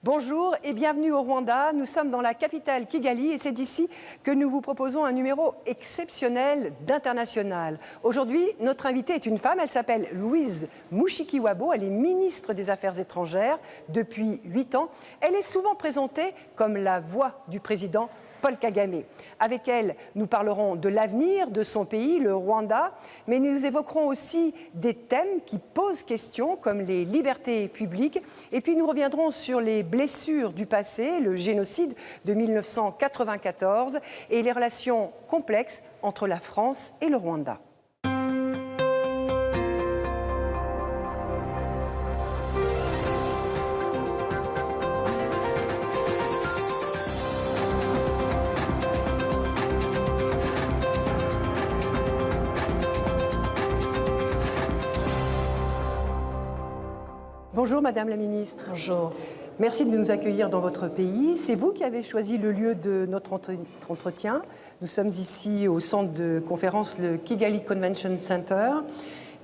Bonjour et bienvenue au Rwanda. Nous sommes dans la capitale Kigali et c'est d'ici que nous vous proposons un numéro exceptionnel d'International. Aujourd'hui, notre invitée est une femme, elle s'appelle Louise Mushikiwabo, elle est ministre des Affaires étrangères depuis 8 ans. Elle est souvent présentée comme la voix du président Paul Kagame. Avec elle, nous parlerons de l'avenir de son pays, le Rwanda, mais nous évoquerons aussi des thèmes qui posent question, comme les libertés publiques. Et puis nous reviendrons sur les blessures du passé, le génocide de 1994 et les relations complexes entre la France et le Rwanda. Bonjour Madame la Ministre. Bonjour. Merci de nous accueillir dans votre pays. C'est vous qui avez choisi le lieu de notre entretien. Nous sommes ici au centre de conférence, le Kigali Convention Center.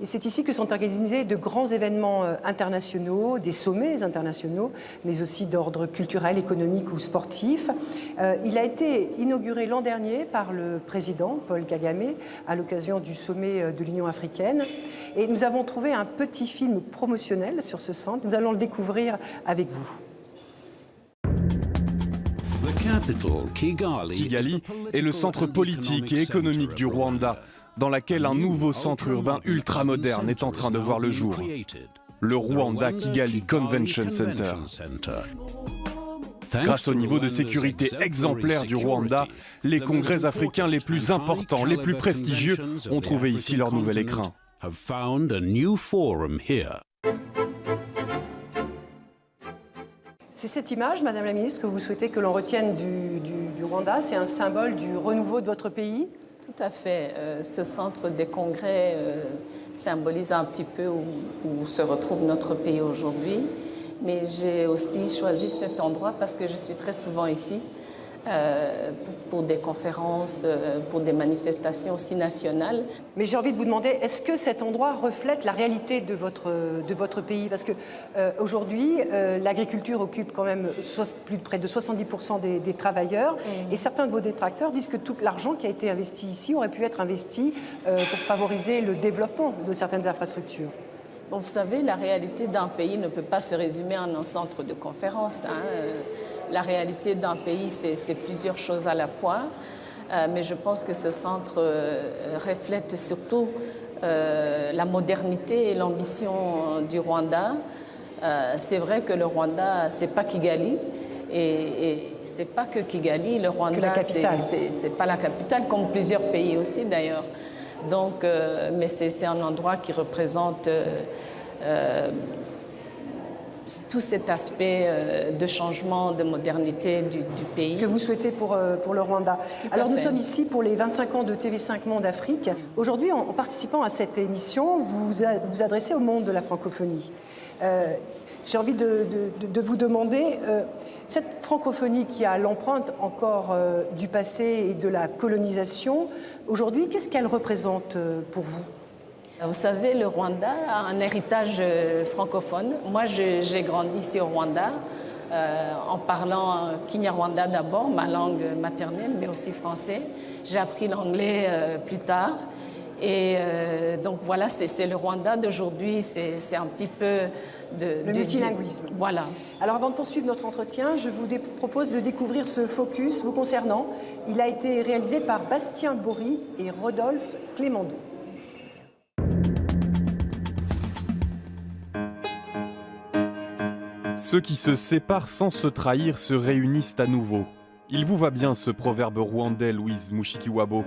Et c'est ici que sont organisés de grands événements internationaux, des sommets internationaux, mais aussi d'ordre culturel, économique ou sportif. Il a été inauguré l'an dernier par le président Paul Kagame à l'occasion du sommet de l'Union africaine. Et nous avons trouvé un petit film promotionnel sur ce centre. Nous allons le découvrir avec vous. Kigali est le centre politique et économique du Rwanda, dans laquelle un nouveau centre urbain ultramoderne est en train de voir le jour. Le Rwanda Kigali Convention Center. Grâce au niveau de sécurité exemplaire du Rwanda, les congrès africains les plus importants, les plus prestigieux ont trouvé ici leur nouvel écrin. C'est cette image, Madame la Ministre, que vous souhaitez que l'on retienne du Rwanda. C'est un symbole du renouveau de votre pays? Tout à fait. Ce centre des congrès symbolise un petit peu où se retrouve notre pays aujourd'hui. Mais j'ai aussi choisi cet endroit parce que je suis très souvent ici pour des conférences, pour des manifestations aussi nationales. Mais j'ai envie de vous demander, est-ce que cet endroit reflète la réalité de votre pays? Parce qu'aujourd'hui, l'agriculture occupe quand même près de 70% des travailleurs. Et certains de vos détracteurs disent que tout l'argent qui a été investi ici aurait pu être investi pour favoriser le développement de certaines infrastructures. Bon, vous savez, la réalité d'un pays ne peut pas se résumer en un centre de conférence. La réalité d'un pays, c'est plusieurs choses à la fois. Mais je pense que ce centre reflète surtout la modernité et l'ambition du Rwanda. C'est vrai que le Rwanda, c'est pas Kigali. Et c'est pas que Kigali, le Rwanda, c'est pas la capitale, comme plusieurs pays aussi d'ailleurs. Donc, mais c'est un endroit qui représente tout cet aspect de changement, de modernité du pays. Que vous souhaitez pour le Rwanda. Alors nous sommes ici pour les 25 ans de TV5 Monde Afrique. Aujourd'hui, en participant à cette émission, vous vous adressez au monde de la francophonie. J'ai envie de vous demander, cette francophonie qui a l'empreinte encore du passé et de la colonisation, aujourd'hui, qu'est-ce qu'elle représente pour vous? Vous savez, le Rwanda a un héritage francophone. Moi, j'ai grandi ici au Rwanda en parlant Kinyarwanda d'abord, ma langue maternelle, mais aussi français. J'ai appris l'anglais plus tard. Et donc voilà, c'est le Rwanda d'aujourd'hui, c'est un petit peu le multilinguisme. Voilà. Alors avant de poursuivre notre entretien, je vous propose de découvrir ce focus vous concernant. Il a été réalisé par Bastien Bory et Rodolphe Clémendo. Ceux qui se séparent sans se trahir se réunissent à nouveau. Il vous va bien ce proverbe rwandais, Louise Mushikiwabo.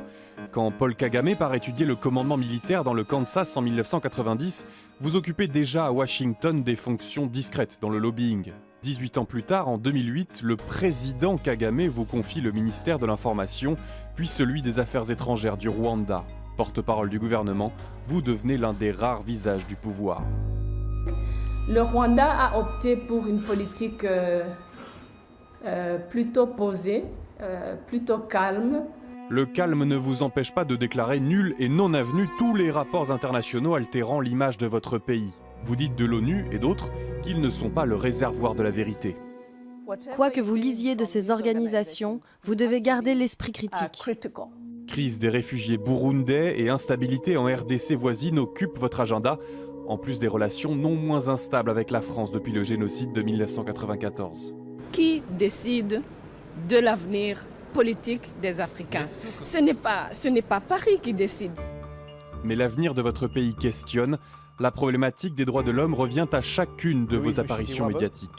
Quand Paul Kagame part étudier le commandement militaire dans le Kansas en 1990, vous occupez déjà à Washington des fonctions discrètes dans le lobbying. 18 ans plus tard, en 2008, le président Kagame vous confie le ministère de l'Information, puis celui des Affaires étrangères du Rwanda. Porte-parole du gouvernement, vous devenez l'un des rares visages du pouvoir. Le Rwanda a opté pour une politique plutôt posée, plutôt calme. Le calme ne vous empêche pas de déclarer nuls et non avenus tous les rapports internationaux altérant l'image de votre pays. Vous dites de l'ONU et d'autres qu'ils ne sont pas le réservoir de la vérité. Quoi que vous lisiez de ces organisations, vous devez garder l'esprit critique. Crise des réfugiés burundais et instabilité en RDC voisine occupent votre agenda, en plus des relations non moins instables avec la France depuis le génocide de 1994. Qui décide de l'avenir politique des Africains? Ce n'est pas Paris qui décide. Mais l'avenir de votre pays questionne. La problématique des droits de l'homme revient à chacune de vos apparitions médiatiques.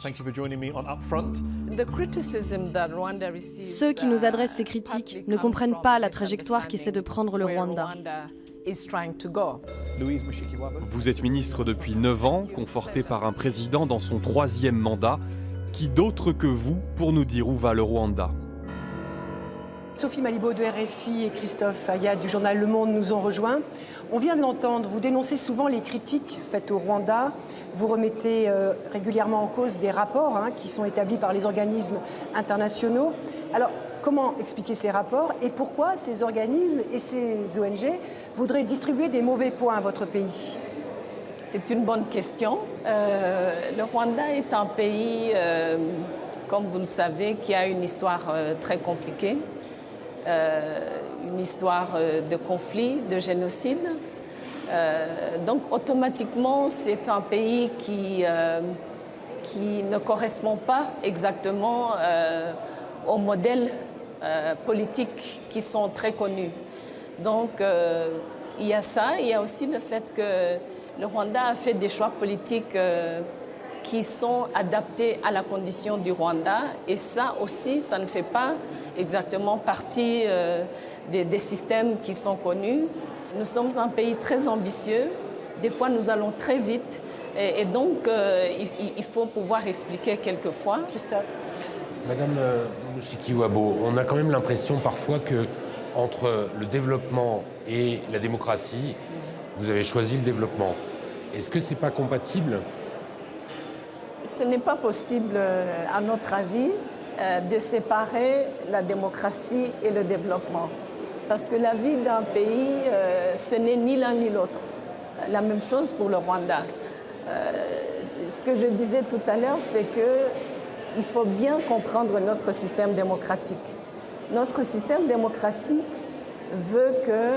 Ceux qui nous adressent ces critiques ne comprennent pas la trajectoire qu'essaie de prendre le Rwanda. Vous êtes ministre depuis 9 ans, conforté par un président dans son 3e mandat. Qui d'autre que vous pour nous dire où va le Rwanda? Sophie Malibaud de RFI et Christophe Ayad du journal Le Monde nous ont rejoints. On vient de l'entendre, vous dénoncez souvent les critiques faites au Rwanda. Vous remettez régulièrement en cause des rapports qui sont établis par les organismes internationaux. Alors, comment expliquer ces rapports et pourquoi ces organismes et ces ONG voudraient distribuer des mauvais points à votre pays? C'est une bonne question. Le Rwanda est un pays, comme vous le savez, qui a une histoire très compliquée. Une histoire de conflit, de génocide. Donc automatiquement, c'est un pays qui ne correspond pas exactement aux modèles politiques qui sont très connus. Donc il y a ça, il y a aussi le fait que le Rwanda a fait des choix politiques qui sont adaptés à la condition du Rwanda. Et ça aussi, ça ne fait pas exactement partie des systèmes qui sont connus. Nous sommes un pays très ambitieux. Des fois, nous allons très vite. Et donc, il faut pouvoir expliquer quelquefois. Christophe. Madame Mushikiwabo, on a quand même l'impression parfois que entre le développement et la démocratie, vous avez choisi le développement. Est-ce que c'est pas compatible? Ce n'est pas possible, à notre avis, de séparer la démocratie et le développement. Parce que la vie d'un pays, ce n'est ni l'un ni l'autre. La même chose pour le Rwanda. Ce que je disais tout à l'heure, c'est qu'il faut bien comprendre notre système démocratique. Notre système démocratique veut que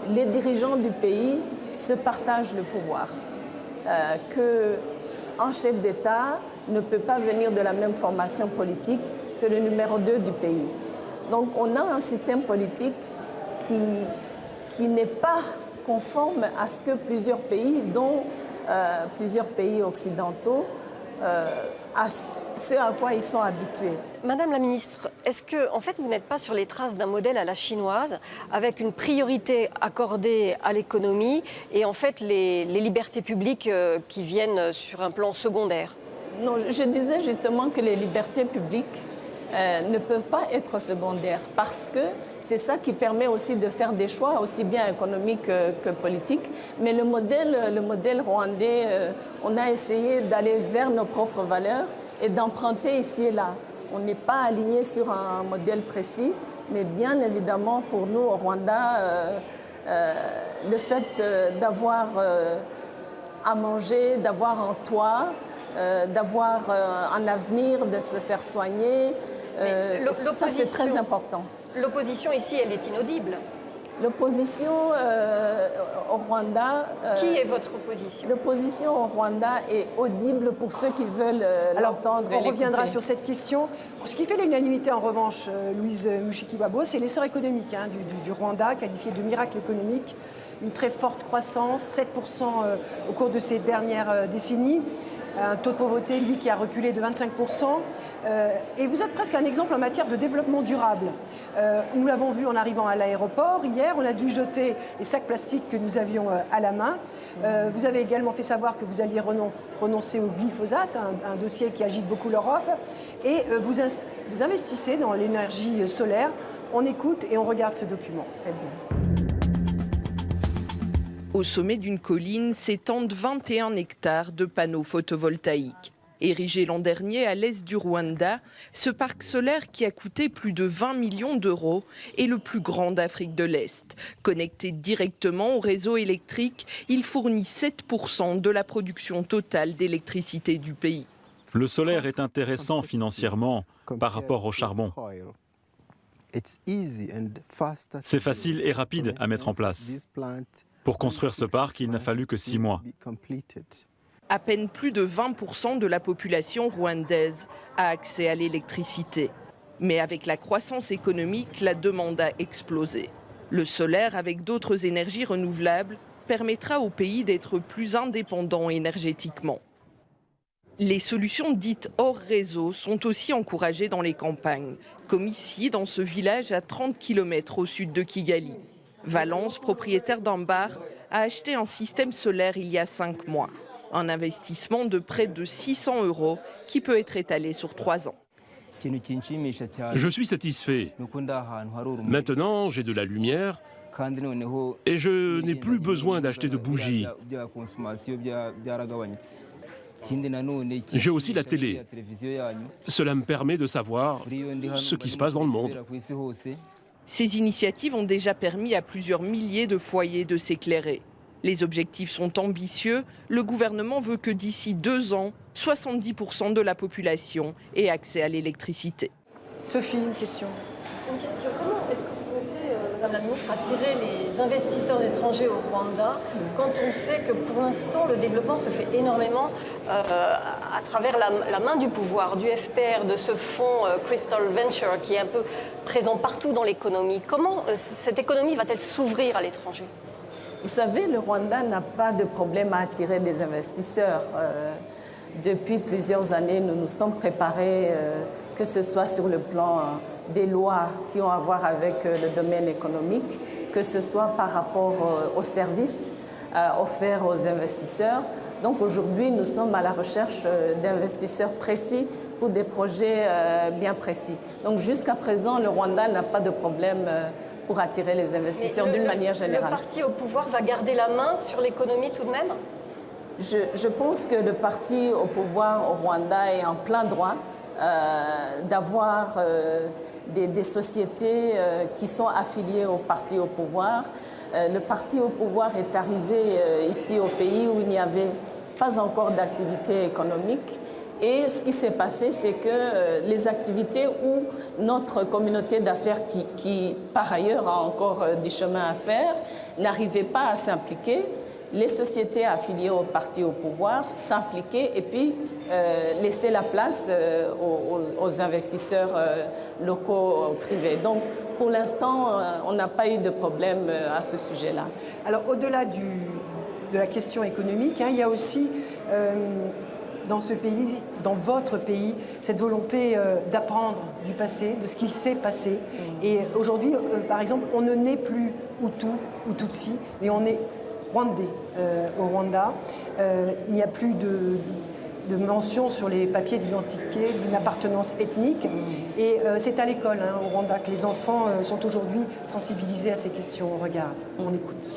les dirigeants du pays se partagent le pouvoir. Qu'un chef d'État ne peut pas venir de la même formation politique que le numéro 2 du pays. Donc on a un système politique qui n'est pas conforme à ce que plusieurs pays, dont plusieurs pays occidentaux, à ce à quoi ils sont habitués. Madame la ministre, est-ce que en fait, vous n'êtes pas sur les traces d'un modèle à la chinoise, avec une priorité accordée à l'économie et en fait les libertés publiques qui viennent sur un plan secondaire? Non, je disais justement que les libertés publiques ne peuvent pas être secondaires parce que c'est ça qui permet aussi de faire des choix aussi bien économiques que politiques. Mais le modèle rwandais, on a essayé d'aller vers nos propres valeurs et d'emprunter ici et là. On n'est pas aligné sur un modèle précis, mais bien évidemment pour nous au Rwanda, le fait d'avoir à manger, d'avoir un toit, d'avoir un avenir, de se faire soigner, ça c'est très important. L'opposition ici, elle est inaudible. L'opposition au Rwanda... Qui est votre opposition? L'opposition au Rwanda est audible pour ceux qui veulent l'entendre. On reviendra sur cette question. Ce qui fait l'unanimité, en revanche, Louise Mushikiwabo, c'est l'essor économique du Rwanda, qualifié de miracle économique. Une très forte croissance, 7% au cours de ces dernières décennies. Un taux de pauvreté, lui, qui a reculé de 25%. Et vous êtes presque un exemple en matière de développement durable. Nous l'avons vu en arrivant à l'aéroport. Hier, on a dû jeter les sacs plastiques que nous avions à la main. Vous avez également fait savoir que vous alliez renoncer au glyphosate, un dossier qui agite beaucoup l'Europe. Et vous investissez dans l'énergie solaire. On écoute et on regarde ce document. Très bien. Au sommet d'une colline s'étendent 21 hectares de panneaux photovoltaïques. Érigé l'an dernier à l'est du Rwanda, ce parc solaire qui a coûté plus de 20 millions d'euros est le plus grand d'Afrique de l'Est. Connecté directement au réseau électrique, il fournit 7% de la production totale d'électricité du pays. Le solaire est intéressant financièrement par rapport au charbon. C'est facile et rapide à mettre en place. Pour construire ce parc, il n'a fallu que 6 mois. À peine plus de 20% de la population rwandaise a accès à l'électricité. Mais avec la croissance économique, la demande a explosé. Le solaire, avec d'autres énergies renouvelables, permettra au pays d'être plus indépendant énergétiquement. Les solutions dites hors réseau sont aussi encouragées dans les campagnes, comme ici, dans ce village à 30 km au sud de Kigali. Valence, propriétaire d'un bar, a acheté un système solaire il y a 5 mois. Un investissement de près de 600 € qui peut être étalé sur 3 ans. Je suis satisfait. Maintenant, j'ai de la lumière et je n'ai plus besoin d'acheter de bougies. J'ai aussi la télé. Cela me permet de savoir ce qui se passe dans le monde. Ces initiatives ont déjà permis à plusieurs milliers de foyers de s'éclairer. Les objectifs sont ambitieux. Le gouvernement veut que d'ici 2 ans, 70% de la population ait accès à l'électricité. Sophie, une question. Une question. Comment est-ce que vous comptez, Madame la Ministre, attirer les investisseurs étrangers au Rwanda quand on sait que pour l'instant, le développement se fait énormément à travers la main du pouvoir, du FPR, de ce fonds Crystal Venture qui est un peu présent partout dans l'économie. Comment cette économie va-t-elle s'ouvrir à l'étranger ? Vous savez, le Rwanda n'a pas de problème à attirer des investisseurs. Depuis plusieurs années, nous nous sommes préparés, que ce soit sur le plan des lois qui ont à voir avec le domaine économique, que ce soit par rapport aux services offerts aux investisseurs. Donc aujourd'hui, nous sommes à la recherche d'investisseurs précis pour des projets bien précis. Donc jusqu'à présent, le Rwanda n'a pas de problème pour attirer les investisseurs d'une manière générale. Le parti au pouvoir va garder la main sur l'économie tout de même ? Je pense que le parti au pouvoir au Rwanda est en plein droit d'avoir des sociétés qui sont affiliées au parti au pouvoir. Le parti au pouvoir est arrivé ici au pays où il n'y avait pas encore d'activité économique. Et ce qui s'est passé, c'est que les activités où notre communauté d'affaires, qui par ailleurs a encore du chemin à faire, n'arrivait pas à s'impliquer, les sociétés affiliées au parti au pouvoir s'impliquaient et puis laissaient la place aux investisseurs locaux privés. Donc, pour l'instant, on n'a pas eu de problème à ce sujet-là. Alors, au-delà de la question économique, il y a aussi dans ce pays, dans votre pays, cette volonté d'apprendre du passé, de ce qu'il s'est passé. Et aujourd'hui, par exemple, on ne naît plus Hutu ou Tutsi, mais on est Rwandais au Rwanda. Il n'y a plus de mention sur les papiers d'identité d'une appartenance ethnique. Et c'est à l'école au Rwanda que les enfants sont aujourd'hui sensibilisés à ces questions. On regarde, on écoute.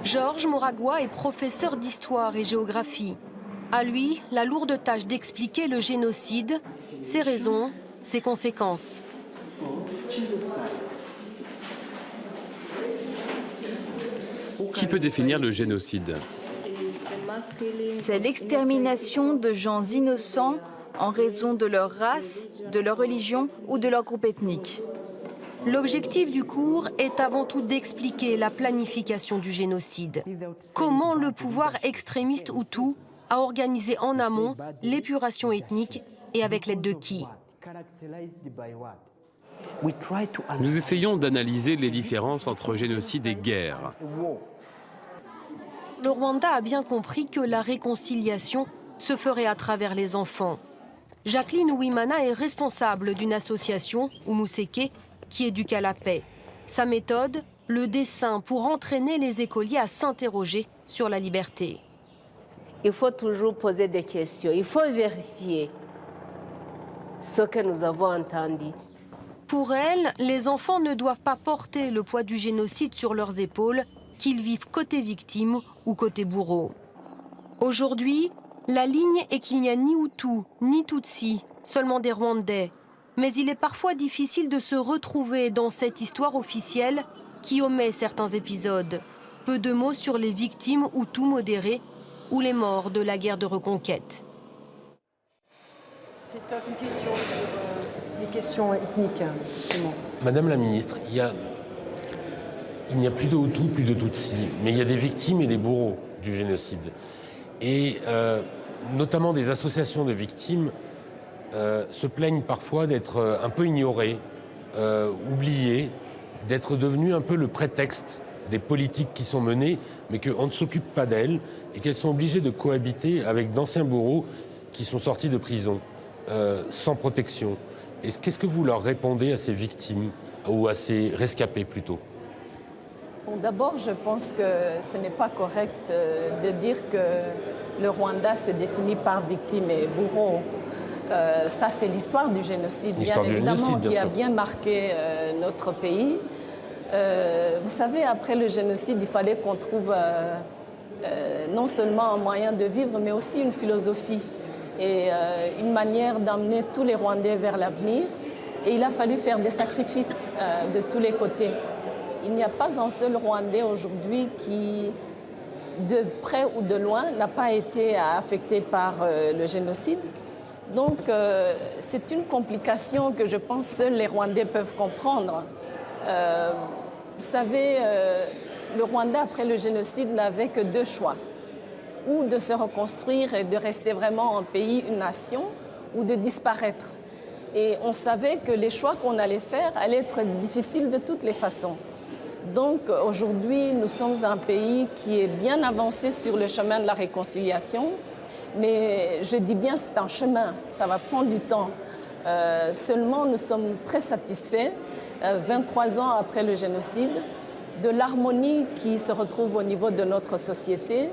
Georges Moragwa est professeur d'histoire et géographie. À lui, la lourde tâche d'expliquer le génocide, ses raisons, ses conséquences. Qui peut définir le génocide? C'est l'extermination de gens innocents en raison de leur race, de leur religion ou de leur groupe ethnique. L'objectif du cours est avant tout d'expliquer la planification du génocide. Comment le pouvoir extrémiste Hutu a organisé en amont l'épuration ethnique et avec l'aide de qui? Nous essayons d'analyser les différences entre génocide et guerre. Le Rwanda a bien compris que la réconciliation se ferait à travers les enfants. Jacqueline Ouimana est responsable d'une association, Umuseke, qui éduque à la paix. Sa méthode, le dessin pour entraîner les écoliers à s'interroger sur la liberté. Il faut toujours poser des questions, il faut vérifier ce que nous avons entendu. Pour elle, les enfants ne doivent pas porter le poids du génocide sur leurs épaules, qu'ils vivent côté victime ou côté bourreau. Aujourd'hui, la ligne est qu'il n'y a ni Hutu, ni Tutsi, seulement des Rwandais. Mais il est parfois difficile de se retrouver dans cette histoire officielle qui omet certains épisodes. Peu de mots sur les victimes Hutu modérées ou les morts de la guerre de reconquête. Christophe, une question sur les questions ethniques, justement. Madame la ministre, il n'y a plus de Hutus, plus de Tutsis, mais il y a des victimes et des bourreaux du génocide. Et notamment des associations de victimes se plaignent parfois d'être un peu ignorées, oubliées, d'être devenues un peu le prétexte des politiques qui sont menées, mais qu'on ne s'occupe pas d'elles et qu'elles sont obligées de cohabiter avec d'anciens bourreaux qui sont sortis de prison, sans protection. Qu'est-ce que vous leur répondez à ces victimes, ou à ces rescapés plutôt? Bon, d'abord, je pense que ce n'est pas correct de dire que le Rwanda se définit par victimes et bourreaux. Ça, c'est l'histoire du génocide, bien évidemment, qui a bien marqué notre pays. Vous savez, après le génocide, il fallait qu'on trouve non seulement un moyen de vivre, mais aussi une philosophie et une manière d'emmener tous les Rwandais vers l'avenir. Et il a fallu faire des sacrifices de tous les côtés. Il n'y a pas un seul Rwandais aujourd'hui qui, de près ou de loin, n'a pas été affecté par le génocide. Donc, c'est une complication que je pense seuls les Rwandais peuvent comprendre. Vous savez, le Rwanda, après le génocide, n'avait que deux choix. Ou de se reconstruire et de rester vraiment un pays, une nation, ou de disparaître. Et on savait que les choix qu'on allait faire allaient être difficiles de toutes les façons. Donc aujourd'hui, nous sommes un pays qui est bien avancé sur le chemin de la réconciliation. Mais je dis bien, c'est un chemin, ça va prendre du temps. Seulement, nous sommes très satisfaits, 23 ans après le génocide, de l'harmonie qui se retrouve au niveau de notre société,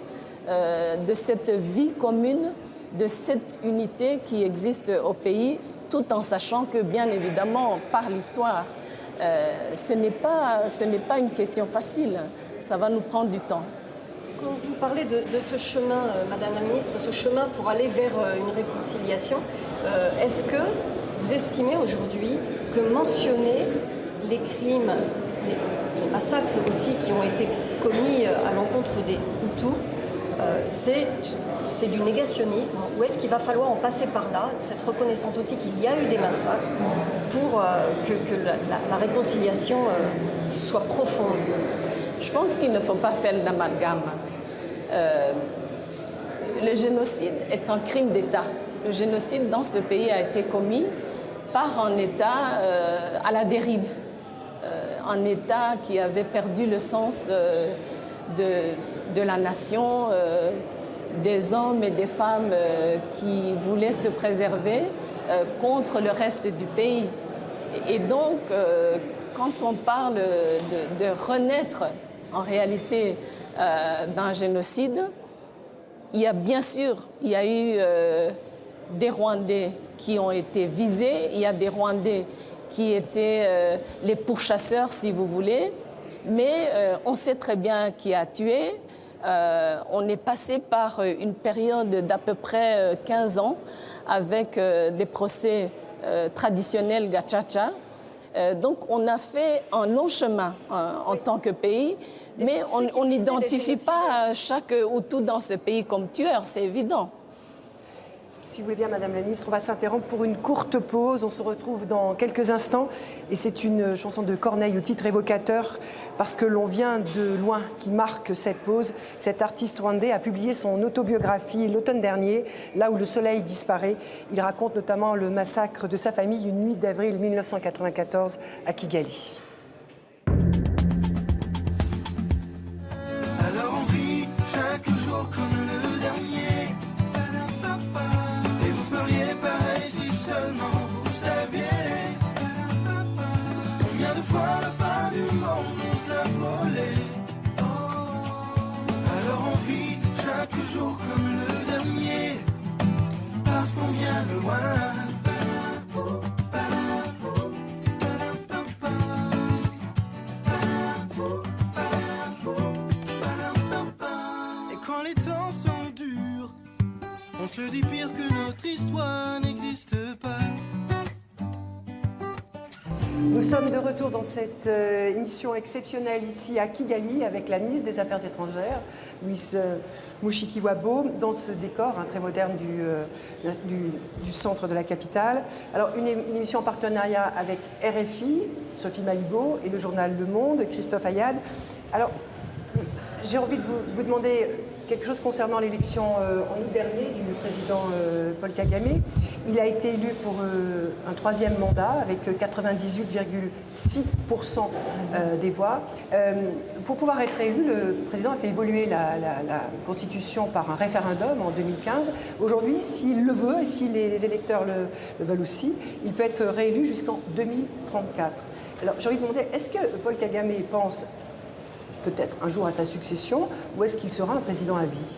de cette vie commune, de cette unité qui existe au pays, tout en sachant que, bien évidemment, par l'histoire, ce n'est pas une question facile. Ça va nous prendre du temps. Quand vous parlez de ce chemin, Madame la Ministre, ce chemin pour aller vers une réconciliation, est-ce que vous estimez aujourd'hui que mentionner les crimes, les massacres aussi qui ont été commis à l'encontre des Hutus, c'est du négationnisme, ou est-ce qu'il va falloir en passer par là, cette reconnaissance aussi qu'il y a eu des massacres, pour que la réconciliation soit profonde? Je pense qu'il ne faut pas faire d'amalgame. Le génocide est un crime d'État. Le génocide dans ce pays a été commis par un État à la dérive. Un État qui avait perdu le sens de la nation, des hommes et des femmes qui voulaient se préserver contre le reste du pays. Et donc, quand on parle de renaître en réalité d'un génocide, il y a bien sûr, il y a eu des Rwandais qui ont été visés, il y a des Rwandais qui étaient les pourchasseurs, si vous voulez, mais on sait très bien qui a tué. On est passé par une période d'à peu près 15 ans avec des procès traditionnels Gacaca. Donc on a fait un long chemin en tant que pays, mais on n'identifie pas chaque Hutu dans ce pays comme tueur, c'est évident. Si vous voulez bien, Madame la Ministre, on va s'interrompre pour une courte pause. On se retrouve dans quelques instants. Et c'est une chanson de Corneille au titre évocateur, parce que l'on vient de loin, qui marque cette pause. Cet artiste rwandais a publié son autobiographie l'automne dernier, Là où le soleil disparaît. Il raconte notamment le massacre de sa famille une nuit d'avril 1994 à Kigali. Alors on vit chaque jour comme le dernier. Pareil si seulement vous saviez combien de fois la fin du monde nous a volé. Alors on vit chaque jour comme le dernier, parce qu'on vient de loin. Et quand les temps sont durs, on se dit pire que notre histoire n'existe pas. Nous sommes de retour dans cette émission exceptionnelle ici à Kigali avec la ministre des Affaires étrangères, Louise Mushikiwabo, dans ce décor très moderne du centre de la capitale. Alors une émission en partenariat avec RFI, Sophie Malibo, et le journal Le Monde, Christophe Ayad. Alors j'ai envie de vous demander quelque chose concernant l'élection en août dernier du président Paul Kagame. Il a été élu pour un troisième mandat avec 98,6% des voix. Pour pouvoir être élu, le président a fait évoluer la Constitution par un référendum en 2015. Aujourd'hui, s'il le veut et si les électeurs le veulent aussi, il peut être réélu jusqu'en 2034. Alors j'ai envie de demander, est-ce que Paul Kagame pense peut-être un jour à sa succession, ou est-ce qu'il sera un président à vie?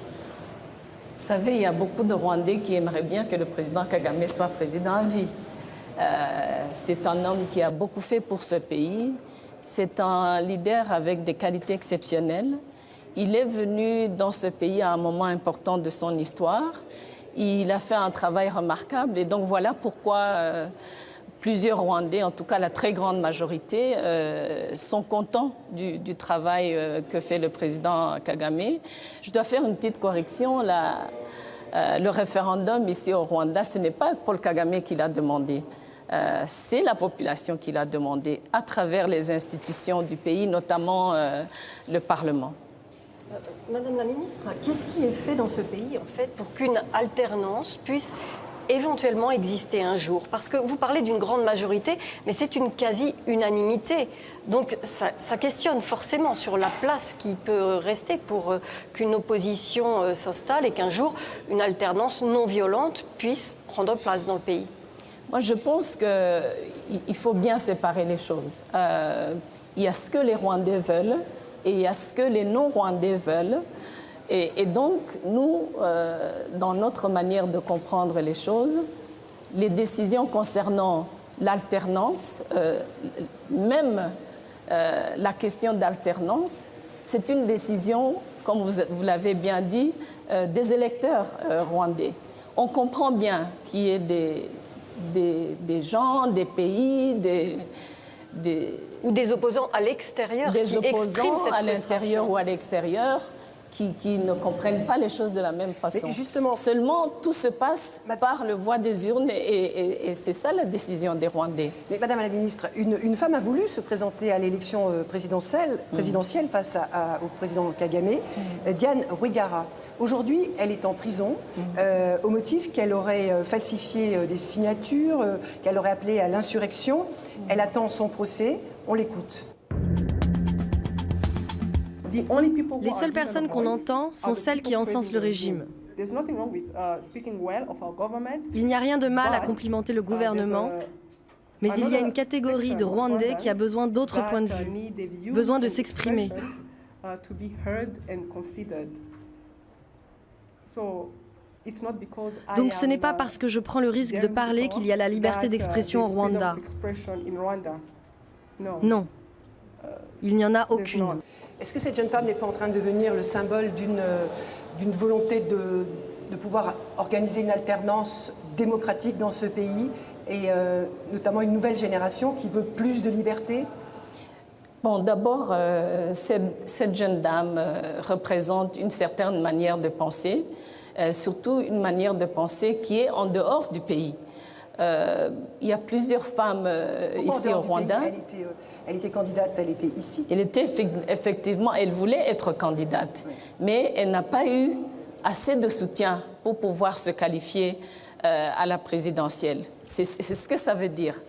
Vous savez, il y a beaucoup de Rwandais qui aimeraient bien que le président Kagame soit président à vie. C'est un homme qui a beaucoup fait pour ce pays. C'est un leader avec des qualités exceptionnelles. Il est venu dans ce pays à un moment important de son histoire. Il a fait un travail remarquable et donc voilà pourquoi plusieurs Rwandais, en tout cas la très grande majorité, sont contents du travail que fait le président Kagame. Je dois faire une petite correction. Le référendum ici au Rwanda, ce n'est pas Paul Kagame qui l'a demandé. C'est la population qui l'a demandé à travers les institutions du pays, notamment le Parlement. Madame la ministre, qu'est-ce qui est fait dans ce pays en fait pour qu'une alternance puisse éventuellement exister un jour? Parce que vous parlez d'une grande majorité, mais c'est une quasi-unanimité. Donc ça questionne forcément sur la place qui peut rester pour qu'une opposition s'installe et qu'un jour une alternance non violente puisse prendre place dans le pays. Moi, je pense qu'il faut bien séparer les choses. Il y a ce que les Rwandais veulent et il y a ce que les non-Rwandais veulent. Et donc, nous, dans notre manière de comprendre les choses, les décisions concernant l'alternance, même la question d'alternance, c'est une décision, comme vous l'avez bien dit, des électeurs rwandais. On comprend bien qu'il y ait des gens, des pays, ou des opposants à l'extérieur qui expriment cette frustration. À l'intérieur ou à l'extérieur, qui ne comprennent pas les choses de la même façon. Mais justement, seulement, tout se passe par le voie des urnes et c'est ça la décision des Rwandais. Mais Madame la Ministre, une femme a voulu se présenter à l'élection présidentielle face au président Kagame, Diane Rwigara. Aujourd'hui, elle est en prison au motif qu'elle aurait falsifié des signatures, qu'elle aurait appelé à l'insurrection. Elle attend son procès. On l'écoute. Les seules personnes qu'on entend sont celles qui encensent le régime. Il n'y a rien de mal à complimenter le gouvernement, mais il y a une catégorie de Rwandais qui a besoin d'autres points de vue, besoin de s'exprimer. Donc ce n'est pas parce que je prends le risque de parler qu'il y a la liberté d'expression au Rwanda. Non, il n'y en a aucune. Est-ce que cette jeune femme n'est pas en train de devenir le symbole d'une volonté de pouvoir organiser une alternance démocratique dans ce pays et notamment une nouvelle génération qui veut plus de liberté? Bon, d'abord, cette jeune dame représente une certaine manière de penser, surtout une manière de penser qui est en dehors du pays. Il y a plusieurs femmes ici au Rwanda. Elle était candidate, elle était ici. Elle était effectivement, elle voulait être candidate, mais elle n'a pas eu assez de soutien pour pouvoir se qualifier à la présidentielle. C'est ce que ça veut dire.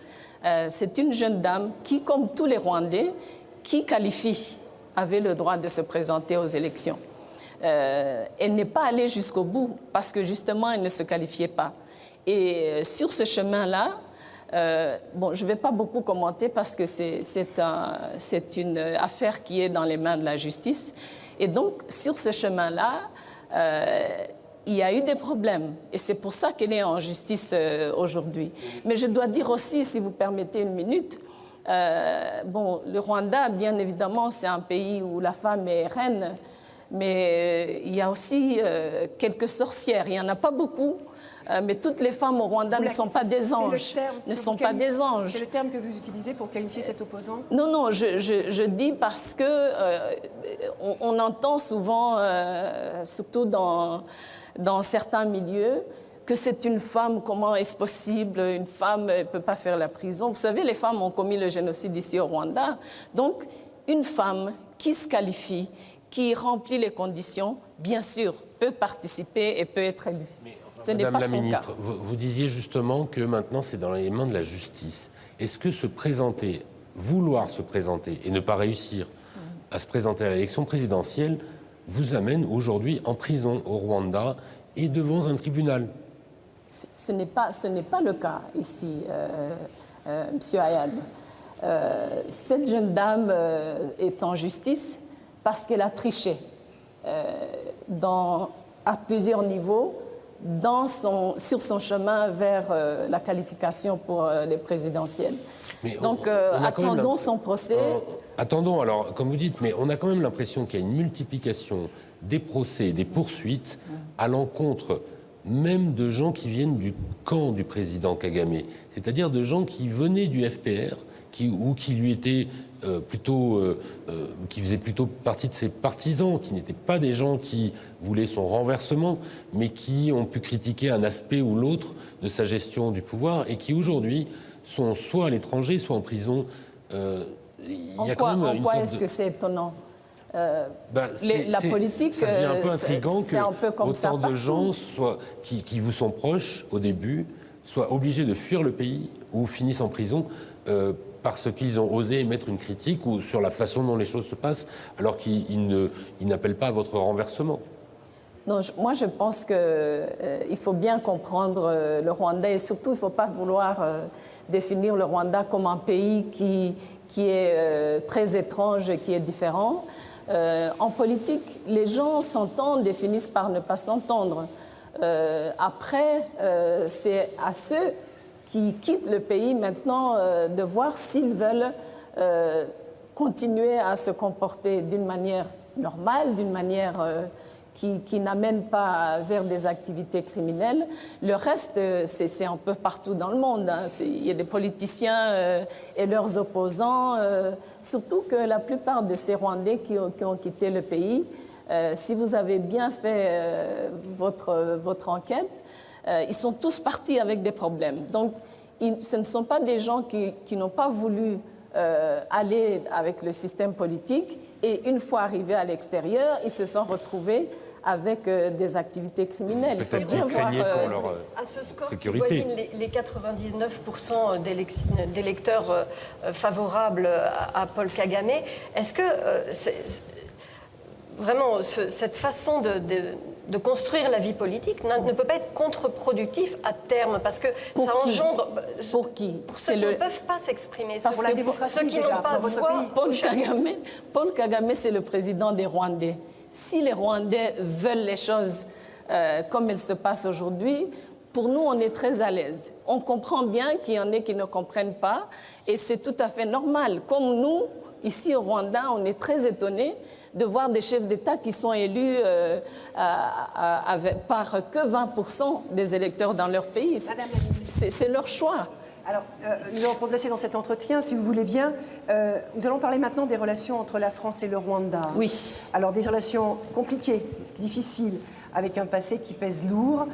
C'est une jeune dame qui, comme tous les Rwandais, qui qualifie, avait le droit de se présenter aux élections. Elle n'est pas allée jusqu'au bout parce que justement, elle ne se qualifiait pas. Et sur ce chemin-là, bon, je ne vais pas beaucoup commenter parce que c'est une affaire qui est dans les mains de la justice. Et donc, sur ce chemin-là, il y a eu des problèmes. Et c'est pour ça qu'elle est en justice aujourd'hui. Mais je dois dire aussi, si vous permettez une minute, bon, le Rwanda, bien évidemment, c'est un pays où la femme est reine. Mais il y a aussi quelques sorcières. Il n'y en a pas beaucoup, mais toutes les femmes au Rwanda ne sont pas des anges. C'est le terme que vous utilisez pour qualifier cet opposant? Non, non, je dis parce que on entend souvent, surtout dans certains milieux, que c'est une femme, comment est-ce possible? Une femme ne peut pas faire la prison. Vous savez, les femmes ont commis le génocide ici au Rwanda. Donc, une femme qui se qualifie, qui remplit les conditions, bien sûr, peut participer et peut être élue. Ce n'est pas son cas. Madame la ministre, vous disiez justement que maintenant c'est dans les mains de la justice. Est-ce que vouloir se présenter et ne pas réussir à se présenter à l'élection présidentielle vous amène aujourd'hui en prison au Rwanda et devant un tribunal? Ce n'est pas le cas ici, Monsieur Ayad. Cette jeune dame est en justice parce qu'elle a triché à plusieurs niveaux sur son chemin vers la qualification pour les présidentielles. Donc attendons son procès. Attendons, alors, comme vous dites, mais on a quand même l'impression qu'il y a une multiplication des procès et des poursuites à l'encontre même de gens qui viennent du camp du président Kagame, c'est-à-dire de gens qui venaient du FPR, ou qui lui étaient qui faisaient plutôt partie de ses partisans, qui n'étaient pas des gens qui voulaient son renversement, mais qui ont pu critiquer un aspect ou l'autre de sa gestion du pouvoir et qui aujourd'hui sont soit à l'étranger, soit en prison. En quoi est-ce que c'est étonnant? La politique, ça devient un peu intriguant que autant de gens qui vous sont proches au début soient obligés de fuir le pays ou finissent en prison parce qu'ils ont osé émettre une critique ou sur la façon dont les choses se passent, alors qu'ils n'appellent pas à votre renversement. Non, moi je pense qu'il faut bien comprendre le Rwanda et surtout il ne faut pas vouloir définir le Rwanda comme un pays qui est très étrange et qui est différent. En politique, les gens s'entendent et finissent par ne pas s'entendre. Après, c'est à ceux qui quittent le pays maintenant de voir s'ils veulent continuer à se comporter d'une manière normale, d'une manière qui n'amène pas vers des activités criminelles. Le reste, c'est un peu partout dans le monde. Hein. Il y a des politiciens et leurs opposants, surtout que la plupart de ces Rwandais qui ont quitté le pays, si vous avez bien fait votre enquête, ils sont tous partis avec des problèmes. Donc, ce ne sont pas des gens qui n'ont pas voulu aller avec le système politique et une fois arrivés à l'extérieur, ils se sont retrouvés avec des activités criminelles. Il faut bien voir pour leur à ce score sécurité. Qui voisine les 99% d'électeurs favorables à Paul Kagame, est-ce que vraiment cette façon de construire la vie politique ne peut pas être contre-productif à terme, parce que ça engendre... Pour qui? Pour ceux qui ne peuvent pas s'exprimer, pour la démocratie, ceux qui n'ont pas de voix. Paul Kagame, c'est le président des Rwandais. Si les Rwandais veulent les choses comme elles se passent aujourd'hui, pour nous, on est très à l'aise. On comprend bien qu'il y en ait qui ne comprennent pas, et c'est tout à fait normal. Comme nous, ici au Rwanda, on est très étonnés de voir des chefs d'État qui sont élus par que 20% des électeurs dans leur pays. C'est leur choix. Alors, nous allons progresser dans cet entretien, si vous voulez bien. Nous allons parler maintenant des relations entre la France et le Rwanda. Oui. Alors, des relations compliquées, difficiles, avec un passé qui pèse lourd,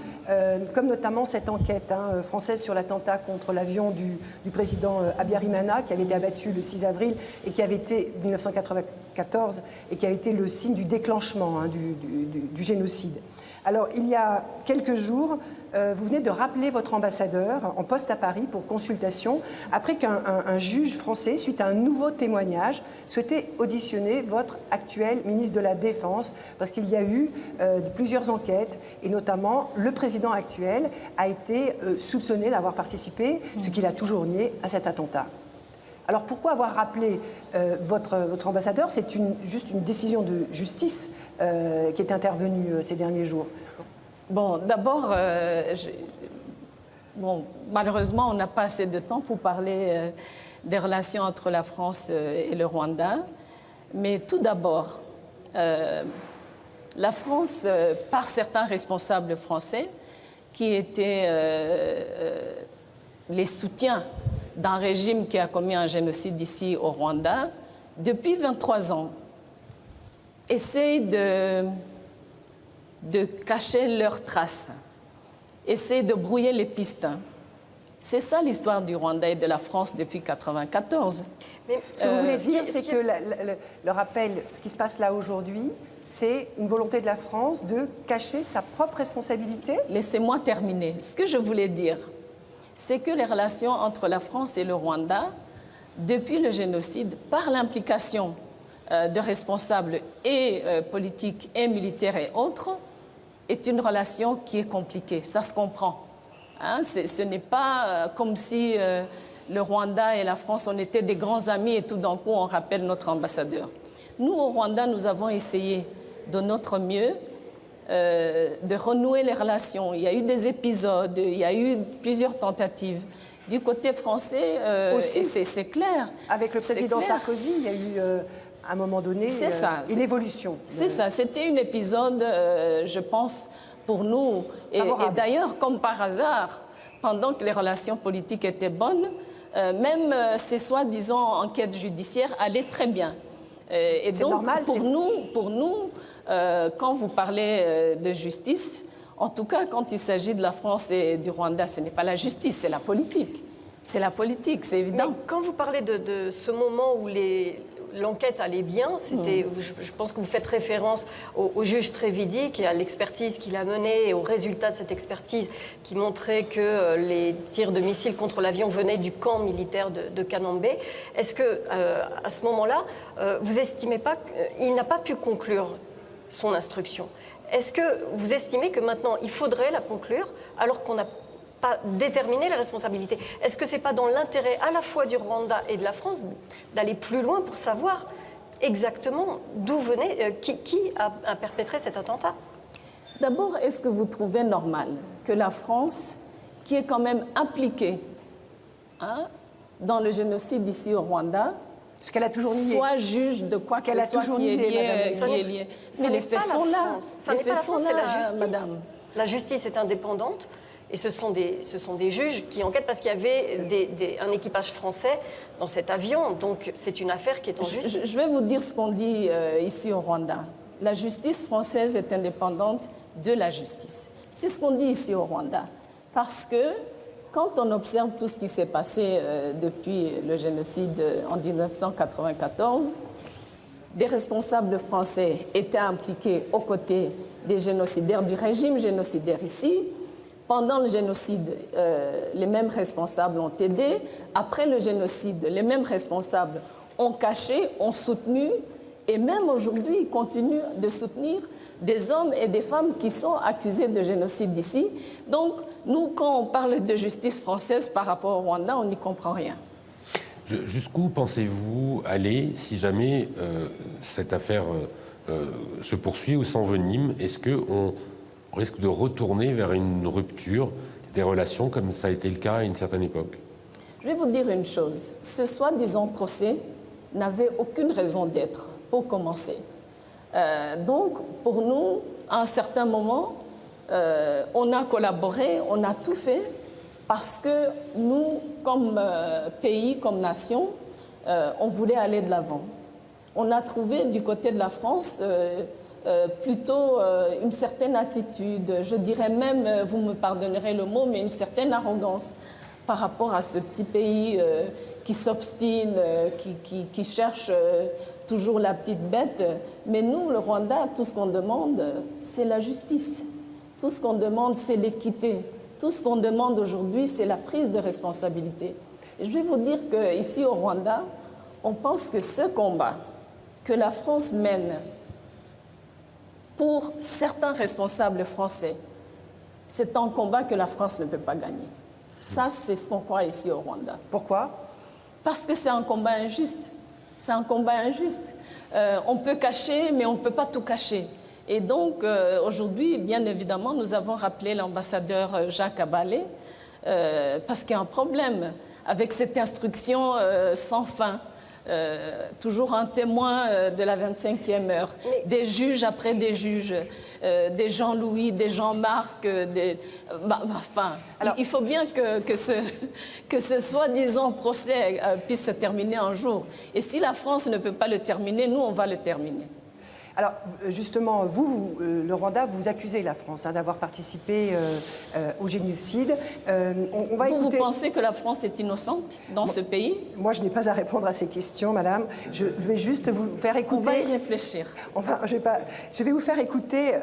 comme notamment cette enquête française sur l'attentat contre l'avion du président Habyarimana, qui avait été abattu le 6 avril et qui avait été 1994 et qui avait été le signe du déclenchement du génocide. Alors, il y a quelques jours, vous venez de rappeler votre ambassadeur en poste à Paris pour consultation, après qu'un juge français, suite à un nouveau témoignage, souhaitait auditionner votre actuel ministre de la Défense, parce qu'il y a eu plusieurs enquêtes, et notamment le président actuel a été soupçonné d'avoir participé, ce qu'il a toujours nié, à cet attentat. Alors pourquoi avoir rappelé votre ambassadeur? C'est juste une décision de justice qui est intervenue ces derniers jours. Bon, d'abord, malheureusement, on n'a pas assez de temps pour parler des relations entre la France et le Rwanda. Mais tout d'abord, La France, par certains responsables français, qui étaient les soutiens d'un régime qui a commis un génocide ici au Rwanda, depuis 23 ans, essayent de cacher leurs traces, essayent de brouiller les pistes. C'est ça l'histoire du Rwanda et de la France depuis 1994. Mais ce que vous voulez dire, c'est que le rappel, ce qui se passe là aujourd'hui, c'est une volonté de la France de cacher sa propre responsabilité? Laissez-moi terminer. Ce que je voulais dire, c'est que les relations entre la France et le Rwanda, depuis le génocide, par l'implication de responsables et politiques et militaires et autres, est une relation qui est compliquée. Ça se comprend. Hein, ce n'est pas comme si le Rwanda et la France, on était des grands amis et tout d'un coup, on rappelle notre ambassadeur. Nous, au Rwanda, nous avons essayé de notre mieux de renouer les relations. Il y a eu des épisodes, il y a eu plusieurs tentatives. Du côté français, c'est clair. Avec le président Sarkozy, il y a eu à un moment donné une évolution. C'est ça, c'était un épisode, je pense, pour nous. Et d'ailleurs, comme par hasard, pendant que les relations politiques étaient bonnes, même ces soi-disant enquêtes judiciaires allaient très bien. Et donc, normal, pour nous, quand vous parlez de justice, en tout cas, quand il s'agit de la France et du Rwanda, ce n'est pas la justice, c'est la politique. C'est la politique, c'est évident. Mais quand vous parlez de ce moment où l'enquête allait bien, je pense que vous faites référence au juge Trévidic et à l'expertise qu'il a menée et aux résultats de cette expertise qui montrait que les tirs de missiles contre l'avion venaient du camp militaire de Kanambé. Est-ce que, à ce moment-là, vous estimez pas qu'il n'a pas pu conclure son instruction? Est-ce que vous estimez que maintenant, il faudrait la conclure alors qu'on n'a pas déterminé les responsabilités? Est-ce que ce n'est pas dans l'intérêt à la fois du Rwanda et de la France d'aller plus loin pour savoir exactement d'où venait, qui a perpétré cet attentat? D'abord, est-ce que vous trouvez normal que la France, qui est quand même impliquée dans le génocide ici au Rwanda, ce qu'elle a toujours nié, soit juge de quoi que ce soit qui est lié? Mais les faits sont là. Les faits sont là, c'est la justice. madame. La justice est indépendante. Et ce sont des juges qui enquêtent parce qu'il y avait un équipage français dans cet avion. Donc c'est une affaire qui est en justice. Je vais vous dire ce qu'on dit ici au Rwanda. La justice française est indépendante de la justice. C'est ce qu'on dit ici au Rwanda. Parce que quand on observe tout ce qui s'est passé depuis le génocide en 1994, des responsables français étaient impliqués aux côtés des génocidaires, du régime génocidaire ici. Pendant le génocide, les mêmes responsables ont aidé. Après le génocide, les mêmes responsables ont caché, ont soutenu, et même aujourd'hui, ils continuent de soutenir des hommes et des femmes qui sont accusés de génocide ici. Donc, nous, quand on parle de justice française par rapport au Rwanda, on n'y comprend rien. Jusqu'où pensez-vous aller si jamais cette affaire se poursuit ou s'envenime? Est-ce qu'on risque de retourner vers une rupture des relations comme ça a été le cas à une certaine époque? Je vais vous dire une chose. Ce soi-disant procès n'avait aucune raison d'être, pour commencer. Donc, pour nous, à un certain moment, on a collaboré, on a tout fait parce que nous, comme pays, comme nation, on voulait aller de l'avant. On a trouvé du côté de la France plutôt une certaine attitude, je dirais même, vous me pardonnerez le mot, mais une certaine arrogance par rapport à ce petit pays qui s'obstine, qui cherche toujours la petite bête. Mais nous, le Rwanda, tout ce qu'on demande, c'est la justice. Tout ce qu'on demande, c'est l'équité. Tout ce qu'on demande aujourd'hui, c'est la prise de responsabilité. Et je vais vous dire qu'ici au Rwanda, on pense que ce combat que la France mène pour certains responsables français, c'est un combat que la France ne peut pas gagner. Ça, c'est ce qu'on croit ici au Rwanda. Pourquoi? Parce que c'est un combat injuste. C'est un combat injuste. On peut cacher, mais on ne peut pas tout cacher. Et donc, aujourd'hui, bien évidemment, nous avons rappelé l'ambassadeur Jacques Abalé, parce qu'il y a un problème avec cette instruction sans fin toujours un témoin de la 25e heure, des juges après des juges, des Jean-Louis, des Jean-Marc, enfin, alors, il faut bien que ce soi-disant procès puisse se terminer un jour. Et si la France ne peut pas le terminer, nous, on va le terminer. Alors, justement, le Rwanda, vous accusez la France d'avoir participé au génocide. Vous pensez que la France est innocente dans ce pays? Moi, je n'ai pas à répondre à ces questions, madame. Je vais juste vous faire écouter... On va y réfléchir. Je vais vous faire écouter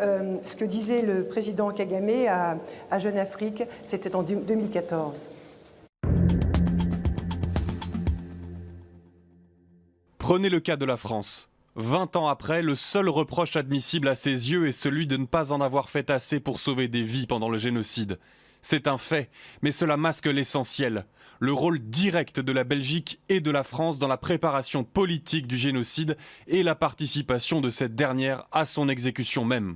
ce que disait le président Kagame à Jeune Afrique. C'était en 2014. Prenez le cas de la France. 20 ans après, le seul reproche admissible à ses yeux est celui de ne pas en avoir fait assez pour sauver des vies pendant le génocide. C'est un fait, mais cela masque l'essentiel, le rôle direct de la Belgique et de la France dans la préparation politique du génocide et la participation de cette dernière à son exécution même.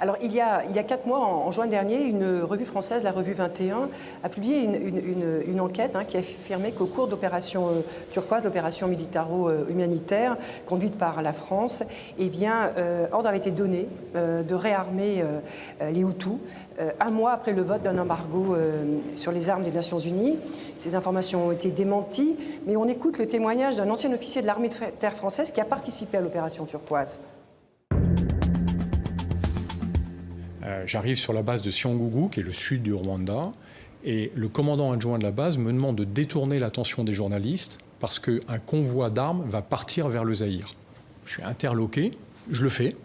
Alors, il y a 4 mois, en juin dernier, une revue française, la revue 21, a publié une enquête qui affirmait qu'au cours d'opération turquoise, l'opération militaro-humanitaire conduite par la France, ordre avait été donné de réarmer les Hutus 1 mois après le vote d'un embargo sur les armes des Nations Unies. Ces informations ont été démenties, mais on écoute le témoignage d'un ancien officier de l'armée de terre française qui a participé à l'opération turquoise. J'arrive sur la base de Cyangugu, qui est le sud du Rwanda, et le commandant adjoint de la base me demande de détourner l'attention des journalistes parce qu'un convoi d'armes va partir vers le Zaïre. Je suis interloqué, je le fais,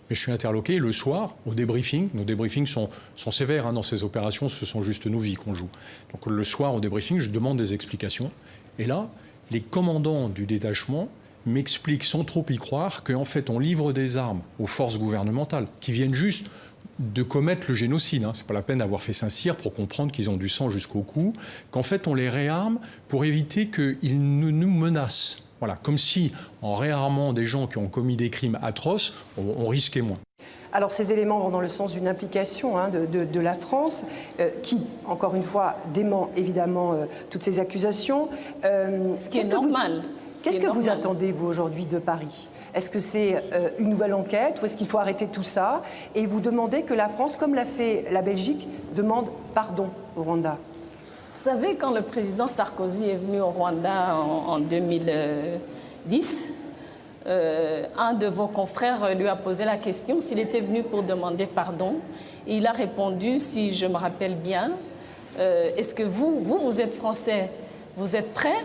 mais je suis interloqué le soir au débriefing. Nos débriefings sont sévères dans ces opérations, ce sont juste nos vies qu'on joue. Donc le soir au débriefing, je demande des explications. Et là, les commandants du détachement m'expliquent sans trop y croire qu'en fait on livre des armes aux forces gouvernementales qui viennent juste de commettre le génocide. C'est pas la peine d'avoir fait Saint-Cyr pour comprendre qu'ils ont du sang jusqu'au cou, qu'en fait on les réarme pour éviter qu'ils ne nous menacent. Voilà, comme si en réarmant des gens qui ont commis des crimes atroces, on risquait moins. Alors ces éléments vont dans le sens d'une implication de la France qui, encore une fois, dément évidemment toutes ces accusations. Ce qui est normal. Qu'est-ce que vous attendez, vous, aujourd'hui, de Paris ? Est-ce que c'est une nouvelle enquête ou est-ce qu'il faut arrêter tout ça? Et vous demandez que la France, comme l'a fait la Belgique, demande pardon au Rwanda. Vous savez, quand le président Sarkozy est venu au Rwanda en 2010, un de vos confrères lui a posé la question s'il était venu pour demander pardon. Et il a répondu, si je me rappelle bien, est-ce que vous êtes français, vous êtes prêts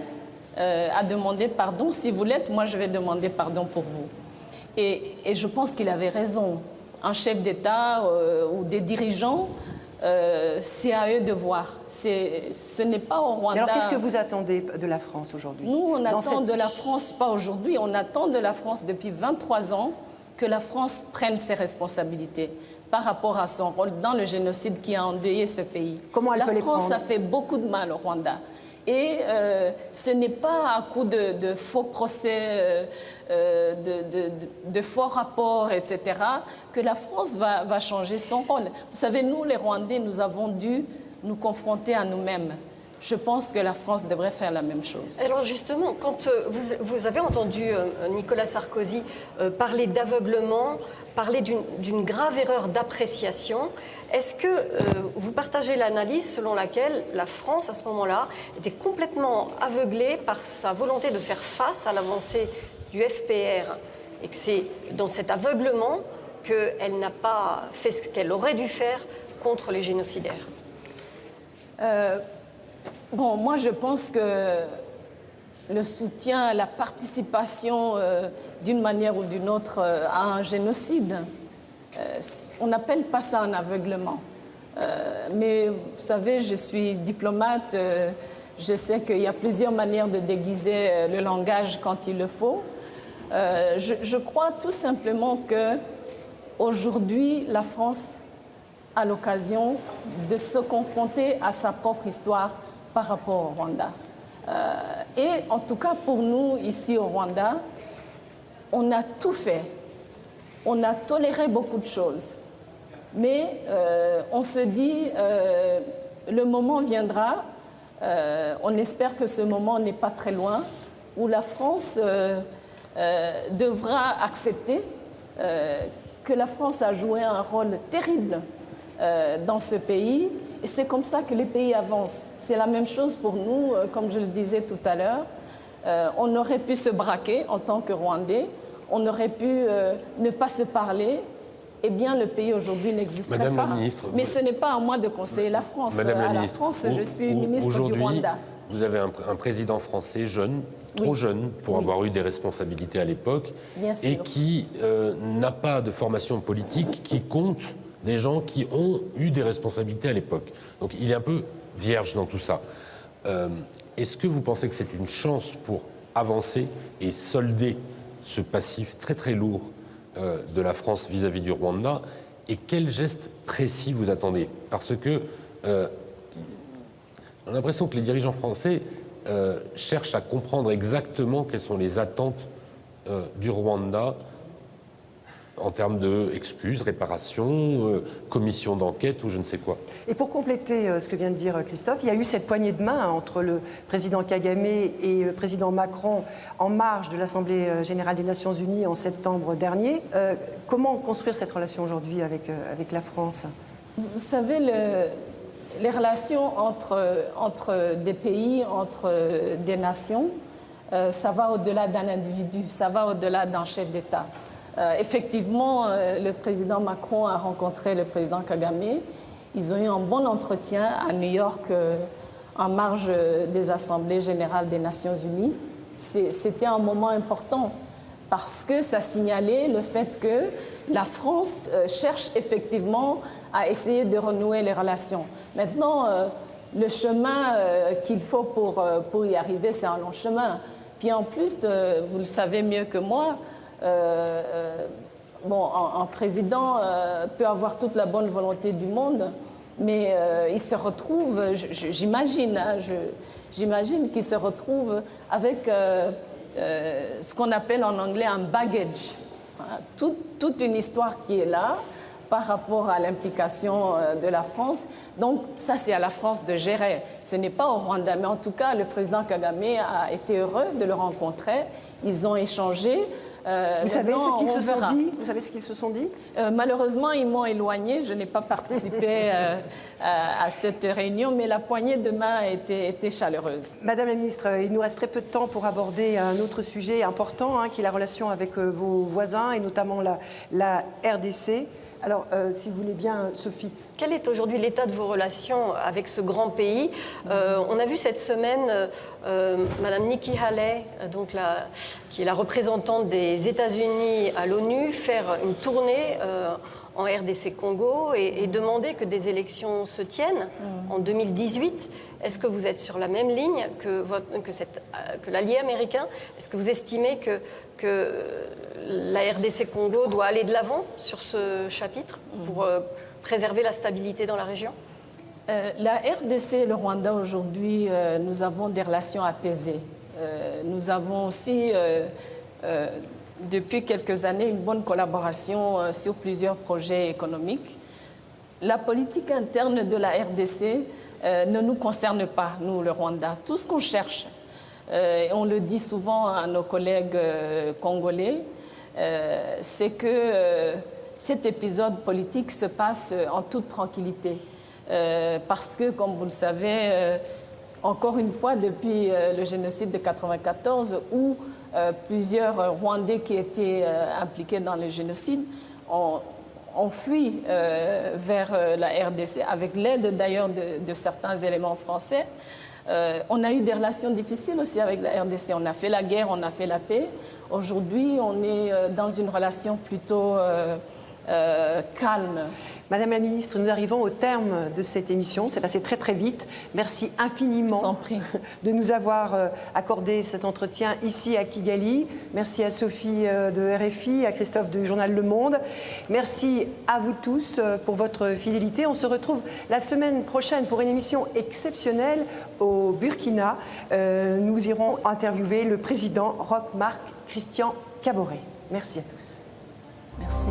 à demander pardon? Si vous l'êtes, moi je vais demander pardon pour vous. Et je pense qu'il avait raison. Un chef d'État ou des dirigeants, c'est à eux de voir. Ce n'est pas au Rwanda. Mais alors qu'est-ce que vous attendez de la France aujourd'hui? Nous, on attend de la France, pas aujourd'hui, on attend de la France depuis 23 ans que la France prenne ses responsabilités par rapport à son rôle dans le génocide qui a endeuillé ce pays. Comment elle peut les prendre? La France a fait beaucoup de mal au Rwanda. Et ce n'est pas à coup de faux procès, de faux rapports, etc., que la France va changer son rôle. Vous savez, nous, les Rwandais, nous avons dû nous confronter à nous-mêmes. Je pense que la France devrait faire la même chose. Alors justement, quand vous avez entendu Nicolas Sarkozy parler d'aveuglement, parler d'une grave erreur d'appréciation, est-ce que vous partagez l'analyse selon laquelle la France, à ce moment-là, était complètement aveuglée par sa volonté de faire face à l'avancée du FPR et que c'est dans cet aveuglement qu'elle n'a pas fait ce qu'elle aurait dû faire contre les génocidaires? Bon, moi je pense que le soutien, la participation d'une manière ou d'une autre à un génocide, on n'appelle pas ça un aveuglement. Mais vous savez, je suis diplomate, je sais qu'il y a plusieurs manières de déguiser le langage quand il le faut. Je crois tout simplement qu'aujourd'hui, la France a l'occasion de se confronter à sa propre histoire par rapport au Rwanda. Et en tout cas, pour nous, ici au Rwanda, on a tout fait. On a toléré beaucoup de choses. Mais on se dit, le moment viendra, on espère que ce moment n'est pas très loin, où la France devra accepter que la France a joué un rôle terrible dans ce pays. Et c'est comme ça que les pays avancent. C'est la même chose pour nous, comme je le disais tout à l'heure. On aurait pu se braquer en tant que Rwandais, on aurait pu ne pas se parler. Eh bien, le pays aujourd'hui n'existerait pas. Madame la ministre, mais ce n'est pas à moi de conseiller la France. Madame la à ministre, la France, je suis ministre du Rwanda. Aujourd'hui, vous avez un président français jeune, trop jeune pour avoir eu des responsabilités à l'époque, et qui n'a pas de formation politique, qui compte des gens qui ont eu des responsabilités à l'époque. Donc il est un peu vierge dans tout ça. Est-ce que vous pensez que c'est une chance pour avancer et solder ce passif très très lourd de la France vis-à-vis du Rwanda? Et quel geste précis vous attendez? Parce que on a l'impression que les dirigeants français cherchent à comprendre exactement quelles sont les attentes du Rwanda en termes d'excuses, réparations, commission d'enquête ou je ne sais quoi. Et pour compléter ce que vient de dire Christophe, il y a eu cette poignée de main entre le président Kagame et le président Macron en marge de l'Assemblée générale des Nations Unies en septembre dernier. Comment construire cette relation aujourd'hui avec la France? Vous savez, les relations entre des pays, entre des nations, ça va au-delà d'un individu, ça va au-delà d'un chef d'État. Effectivement, le président Macron a rencontré le président Kagame. Ils ont eu un bon entretien à New York en marge des Assemblées générales des Nations Unies. C'était un moment important parce que ça signalait le fait que la France cherche effectivement à essayer de renouer les relations. Maintenant, le chemin qu'il faut pour y arriver, c'est un long chemin. Puis en plus, vous le savez mieux que moi, un président peut avoir toute la bonne volonté du monde, mais il se retrouve, j'imagine qu'il se retrouve avec ce qu'on appelle en anglais un baggage, toute une histoire qui est là par rapport à l'implication de la France. Donc ça, c'est à la France de gérer. Ce n'est pas au Rwanda, mais en tout cas, le président Kagame a été heureux de le rencontrer. Ils ont échangé. Vous savez ce qu'ils se sont dit? Vous savez ce qu'ils se sont dit? Malheureusement, ils m'ont éloignée. Je n'ai pas participé à cette réunion, mais la poignée de main était chaleureuse. Madame la ministre, il nous reste très peu de temps pour aborder un autre sujet important, qui est la relation avec vos voisins, et notamment la RDC. Alors, si vous voulez bien, Sophie. Quel est aujourd'hui l'état de vos relations avec ce grand pays? On a vu cette semaine Madame Nikki Haley, qui est la représentante des États-Unis à l'ONU, faire une tournée en RDC Congo et demander que des élections se tiennent en 2018. Est-ce que vous êtes sur la même ligne que l'allié américain? Est-ce que vous estimez que la RDC Congo doit aller de l'avant sur ce chapitre pour préserver la stabilité dans la région? La RDC et le Rwanda aujourd'hui, nous avons des relations apaisées. Nous avons aussi, depuis quelques années, une bonne collaboration sur plusieurs projets économiques. La politique interne de la RDC ne nous concerne pas, nous, le Rwanda. Tout ce qu'on cherche, on le dit souvent à nos collègues congolais, c'est que cet épisode politique se passe en toute tranquillité. Parce que, comme vous le savez, encore une fois, depuis le génocide de 1994, où plusieurs Rwandais qui étaient impliqués dans le génocide ont fui vers la RDC, avec l'aide d'ailleurs de certains éléments français. On a eu des relations difficiles aussi avec la RDC. On a fait la guerre, on a fait la paix. Aujourd'hui, on est dans une relation plutôt calme. Madame la ministre, nous arrivons au terme de cette émission. C'est passé très très vite. Merci infiniment de nous avoir accordé cet entretien ici à Kigali. Merci à Sophie de RFI, à Christophe du journal Le Monde. Merci à vous tous pour votre fidélité. On se retrouve la semaine prochaine pour une émission exceptionnelle au Burkina. Nous irons interviewer le président Roch Marc Christian Kaboré. Merci à tous. Merci.